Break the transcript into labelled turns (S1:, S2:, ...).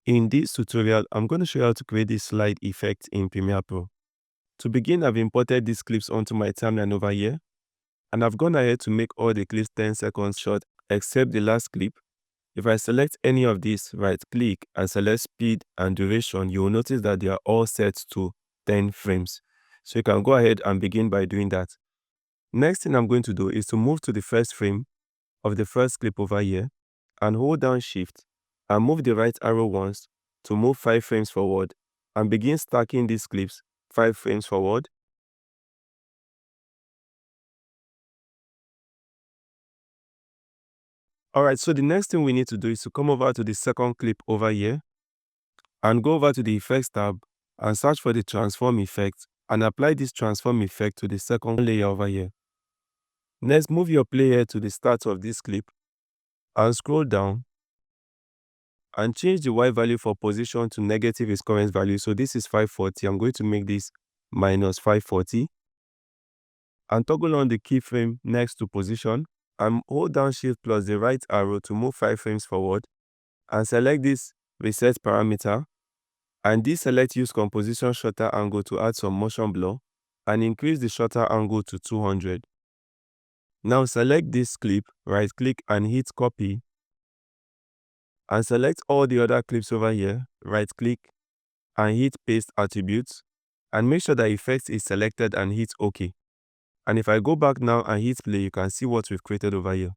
S1: In this tutorial, I'm going to show you how to create this slide effect in Premiere Pro. To begin, I've imported these clips onto my timeline over here, and I've gone ahead to make all the clips 10 seconds short except the last clip. If I select any of these, right click and select speed and duration, you will notice that they are all set to 10 frames. So you can go ahead and begin by doing that. Next thing I'm going to do is to move to the first frame of the first clip over here and hold down Shift and move the right arrow once to move 5 frames forward and begin stacking these clips 5 frames forward. Alright, so the next thing we need to do is to come over to the second clip over here and go over to the Effects tab and search for the Transform effect and apply this Transform effect to the second layer over here. Next, move your player to the start of this clip and scroll down and change the Y value for position to negative its current value. So this is 540. I'm going to make this minus 540. And toggle on the keyframe next to position and hold down Shift plus the right arrow to move 5 frames forward and select this reset parameter and deselect use composition shutter angle to add some motion blur and increase the shutter angle to 200. Now select this clip, right click and hit copy and select all the other clips over here, right click and hit paste attributes and make sure that effect is selected and hit OK. And if I go back now and hit play, you can see what we've created over here.